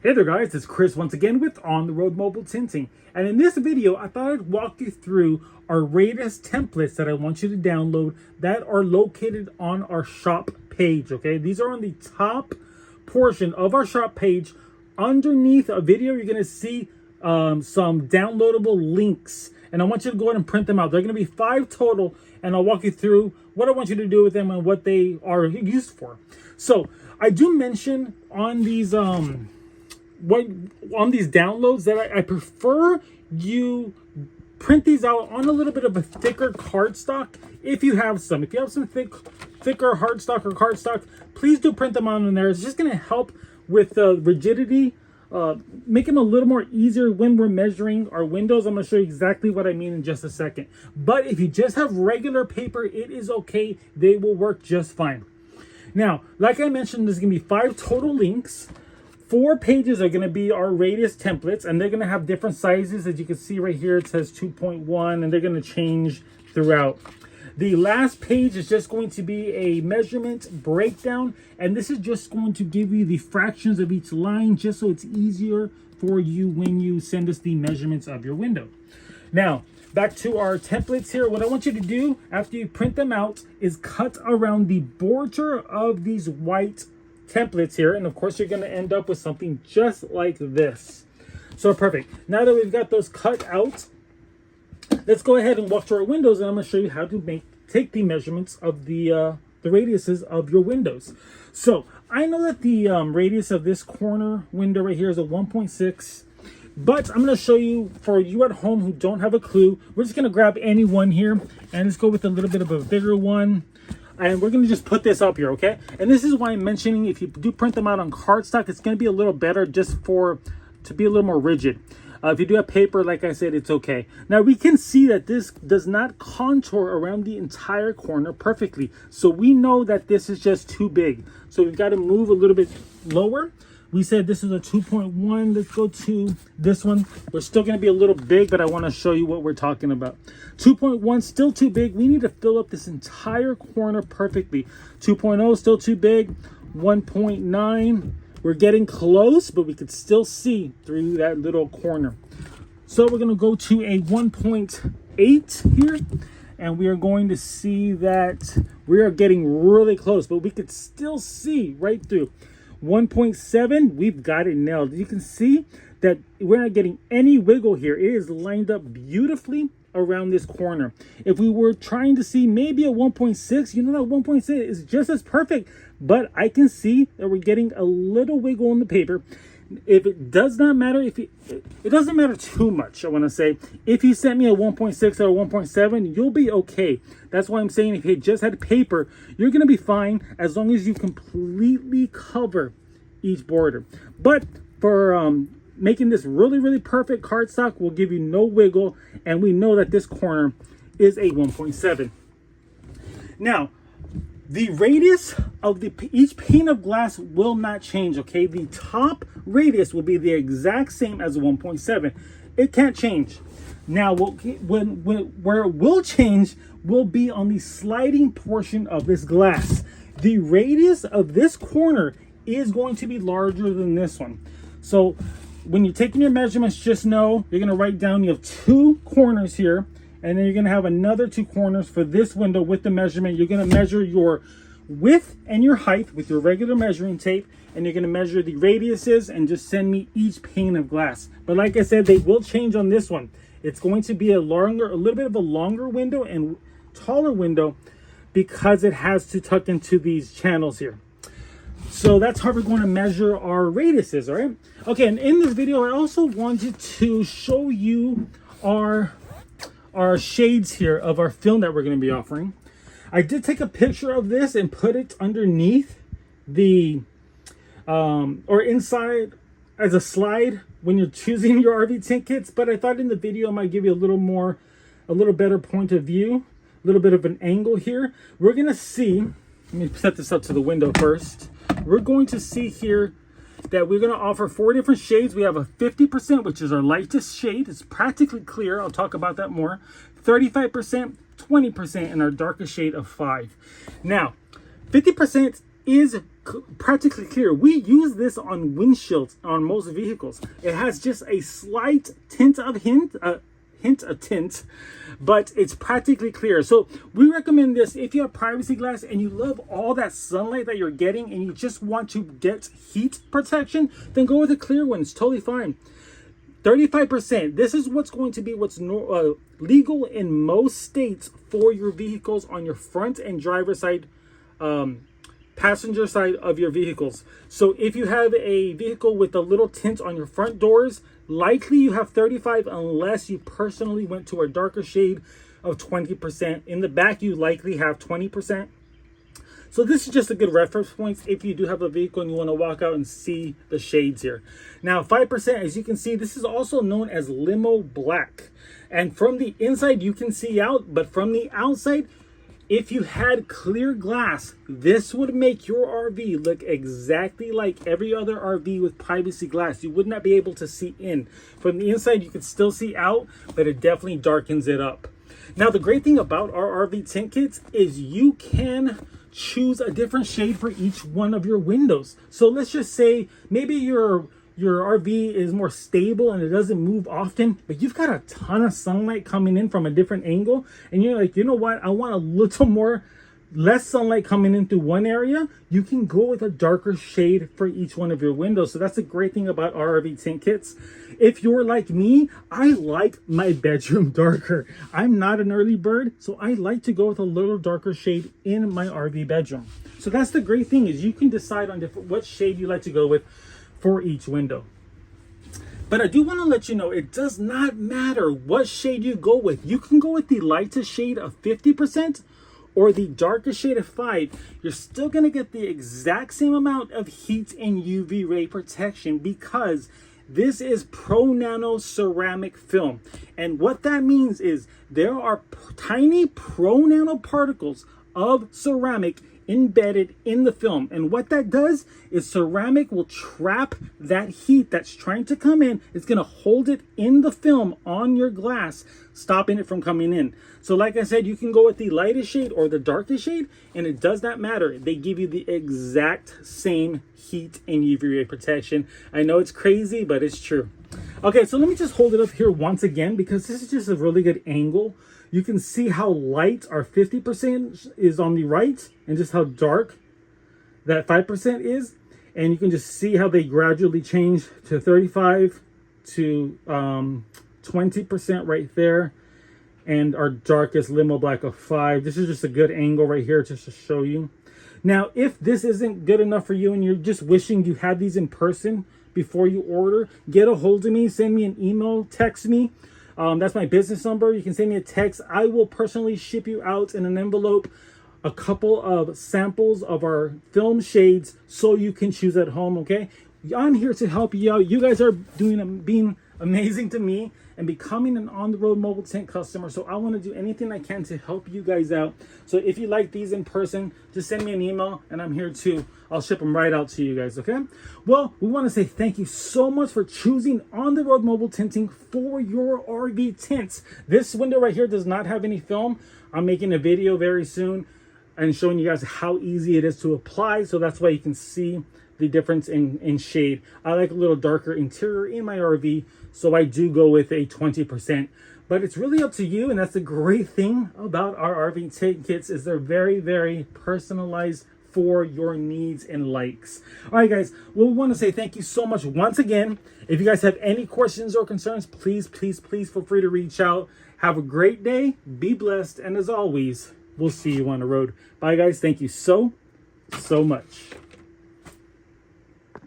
Hey there guys, it's Chris once again with On the Road Mobile Tinting. And in this video, I thought I'd walk you through our radius templates that I want you to download that are located on our shop page, okay? These are on the top portion of our shop page. Underneath a video, you're gonna see some downloadable links. And I want you to go ahead and print them out. They're gonna be 5 total, and I'll walk you through what I want you to do with them and what they are used for. So I do mention on these downloads that I prefer you print these out on a little bit of a thicker cardstock if you have some. If you have some thicker hardstock or cardstock, please do print them on in there. It's just going to help with the rigidity, make them a little more easier when we're measuring our windows. I'm going to show you exactly what I mean in just a second. But if you just have regular paper, it is okay. They will work just fine. Now, like I mentioned, there's going to be 5 total links. 4 pages are going to be our radius templates, and they're going to have different sizes. As you can see right here, it says 2.1, and they're going to change throughout. The last page is just going to be a measurement breakdown, and this is just going to give you the fractions of each line, just so it's easier for you when you send us the measurements of your window. Now, back to our templates here. What I want you to do after you print them out is cut around the border of these white templates here, and of course you're going to end up with something just like this. So perfect. Now that we've got those cut out, let's go ahead and walk through our windows, and I'm going to show you how to take the measurements of the radiuses of your windows. So I know that the radius of this corner window right here is a 1.6, but I'm going to show you, for you at home who don't have a clue, we're just going to grab any one here, and let's go with a little bit of a bigger one. And we're going to just put this up here, okay? And this is why I'm mentioning, if you do print them out on cardstock, it's going to be a little better just to be a little more rigid. If you do have paper, like I said, it's okay. Now, we can see that this does not contour around the entire corner perfectly. So we know that this is just too big. So we've got to move a little bit lower. We said this is a 2.1. Let's go to this one. We're still going to be a little big, but I want to show you what we're talking about. 2.1, still too big. We need to fill up this entire corner perfectly. 2.0, still too big. 1.9, we're getting close, but we could still see through that little corner. So we're going to go to a 1.8 here, and we are going to see that we are getting really close, but we could still see right through. 1.7, we've got it nailed. You can see that we're not getting any wiggle here. It is lined up beautifully around this corner. If we were trying to see maybe a 1.6, you know, that 1.6 is just as perfect, but I can see that we're getting a little wiggle in the paper. If it does not matter, it doesn't matter too much, I want to say. If you sent me a 1.6 or a 1.7, you'll be okay. That's why I'm saying if you just had paper, you're going to be fine as long as you completely cover each border. But for making this really, really perfect, cardstock will give you no wiggle, and we know that this corner is a 1.7. Now, the radius of each pane of glass will not change, okay? The top radius will be the exact same as 1.7. It can't change. Now, where it will change will be on the sliding portion of this glass. The radius of this corner is going to be larger than this one. So when you're taking your measurements, just know you're going to write down you have 2 corners here, and then you're going to have another 2 corners for this window with the measurement. You're going to measure your width and your height with your regular measuring tape, and you're going to measure the radiuses and just send me each pane of glass. But like I said, they will change on this one. It's going to be a little bit of a longer window and taller window because it has to tuck into these channels here. So that's how we're going to measure our radiuses, all right? Okay, and in this video, I also wanted to show you our shades here of our film that we're going to be offering. I did take a picture of this and put it underneath the or inside as a slide when you're choosing your RV tint kits, but I thought in the video I might give you a little better point of view, a little bit of an angle here. We're going to see, let me set this up to the window first. We're going to see here that we're going to offer 4 different shades. We have a 50%, which is our lightest shade. It's practically clear. I'll talk about that more. 35%, 20%, and our darkest shade of 5. Now, 50% is practically clear. We use this on windshields on most vehicles. It has just a slight hint of tint, but it's practically clear. So we recommend this if you have privacy glass and you love all that sunlight that you're getting and you just want to get heat protection, then go with a clear one. It's totally fine. 35%. This is what's going to be legal in most states for your vehicles on your front and driver side, passenger side of your vehicles. So if you have a vehicle with a little tint on your front doors, likely you have 35 unless you personally went to a darker shade of 20%. In the back, you likely have 20%. So this is just a good reference point if you do have a vehicle and you want to walk out and see the shades here. Now, 5%, as you can see, this is also known as limo black. And from the inside, you can see out, but from the outside, if you had clear glass, this would make your RV look exactly like every other RV with privacy glass. You would not be able to see in. From the inside, you could still see out, but it definitely darkens it up. Now, the great thing about our RV tint kits is you can choose a different shade for each one of your windows. So let's just say maybe your RV is more stable and it doesn't move often, but you've got a ton of sunlight coming in from a different angle, and you're like, you know what, I want a little more less sunlight coming in through one area. You can go with a darker shade for each one of your windows. So that's the great thing about RV tint kits. If you're like me, I like my bedroom darker. I'm not an early bird, so I like to go with a little darker shade in my RV bedroom. So that's the great thing, is you can decide on what shade you like to go with for each window. But I do want to let you know, it does not matter what shade you go with. You can go with the lightest shade of 50% or the darkest shade of 5. You're still going to get the exact same amount of heat and UV ray protection because this is pro nano ceramic film. And what that means is there are tiny pro nano particles of ceramic embedded in the film, and what that does is ceramic will trap that heat that's trying to come in. It's going to hold it in the film on your glass, stopping it from coming in. So like I said, you can go with the lightest shade or the darkest shade, and it does not matter. They give you the exact same heat and UV ray protection. I know it's crazy, but it's true. Okay, so let me just hold it up here once again because this is just a really good angle. You can see how light our 50% is on the right and just how dark that 5% is. And you can just see how they gradually change to 35 to 20% right there. And our darkest limo black of 5. This is just a good angle right here just to show you. Now, if this isn't good enough for you and you're just wishing you had these in person before you order, get a hold of me, send me an email, text me. That's my business number. You can send me a text. I will personally ship you out in an envelope a couple of samples of our film shades so you can choose at home, okay? I'm here to help you out. You guys are being amazing to me and becoming an on-the-road mobile tent customer. So I want to do anything I can to help you guys out. So if you like these in person, just send me an email and I'm here too. I'll ship them right out to you guys, okay? Well, we want to say thank you so much for choosing on-the-road mobile tinting for your RV tints. This window right here does not have any film. I'm making a video very soon and showing you guys how easy it is to apply. So that's why you can see the difference in shade. I like a little darker interior in my RV, so I do go with a 20%. But it's really up to you, and that's the great thing about our RV tint kits is they're very, very personalized for your needs and likes. All right, guys, well, we want to say thank you so much once again. If you guys have any questions or concerns, please feel free to reach out. Have a great day, be blessed, and as always, we'll see you on the road. Bye, guys. Thank you so much.